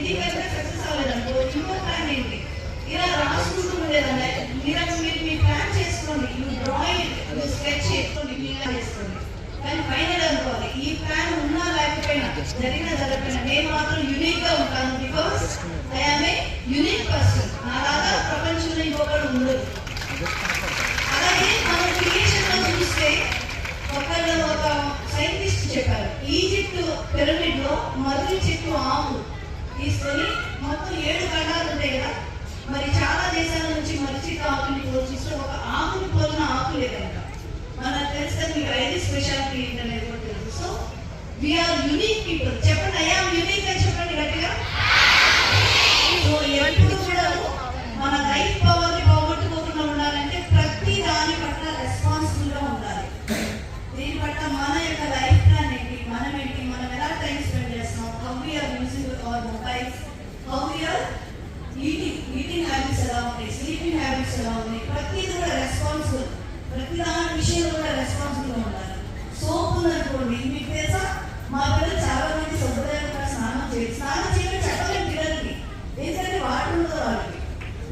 ఇది కనుక సక్సెస్ అవ్వలేదనుకో ఇంకో ప్లాన్ ఏంటి ఇలా రాసుకుంటూ ఉండేదన్న మీరు మీ ప్లాన్ చేసుకోండి, డ్రా ఇట్, స్కెచ్ చేసుకోండి, చేసుకోండి. కానీ ఫైనల్ అనుకోవాలి ఈ ప్లాన్ ఉన్నా లేకపోయినా జరగకపోయినా నేను మాత్రం యూనిక్ గా ఉంటాను. Because I am a unique person. నాలాగా ప్రపంచంలో ఇంకొకరు ఉండదు. అలాగే మనం క్రియేషన్ లో చూస్తే ఒక సైంటిస్ట్ చెప్పారు, ఈజిప్ట్ పిరమిడ్ లో మర్రి చెట్టు ఆకు తీసుకొని మొత్తం 7 ఖండాలు ఉంటాయి కదా, మరి చాలా దేశాల నుంచి మర్రి చెట్టు ఆకుని పోల్చిస్తే ఒక ఆకుని పోలిన ఆకు లేదంట. మనకు తెలిస్తే మీకు 5 స్పెషాలిటీ ఏంటనేది కూడా తెలుసు. So we are unique people. చెప్పండి, ఐ యామ్ యూనిక్ అని చెప్పండి గట్టిగా. సో ఎప్పుడు కూడా మన లైఫ్ పవర్ ని పోగొట్టుకోకుండా ఉండాలంటే ప్రతి దాని పట్ల రెస్పాన్సిబుల్ గా ఉండాలి. దీని పట్ల మన యొక్క లైఫ్ ప్లాన్ ఏంటి, మనం ఏంటి, మనం ఎలా టైం స్పెండ్ చేస్తాం, how we are using our mobiles, how we are eating habits ఎలా ఉన్నాయి, స్లీపింగ్ హ్యాబిట్స్ ఎలా ఉన్నాయి, ప్రతిదీ కూడా రెస్పాన్సిబుల్. ప్రతి దాని విషయంలో కూడా రెస్పాన్సిబుల్ గా ఉండాలి. సోప్ ఉందనుకోండి, మీకు తెలుసా మా పిల్లలు చాలా మంది శుభ్రంగా స్నానం చేయడం చెప్పలేము పిల్లలకి, ఎందుకంటే వాటర్ ఉండదు వాళ్ళకి.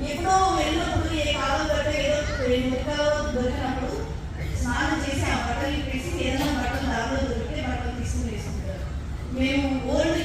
ఎప్పుడో వెళ్ళినప్పుడు ఏ కాలం దొరికే ఏదో ముక్కలో దొరికినప్పుడు స్నానం చేసి ఆ బట్టలు వేసి ఏదైనా బట్టలు దారిలో దొరికితే బట్టలు తీసుకుని వేసుకుంటారు. మేము ఓల్డ్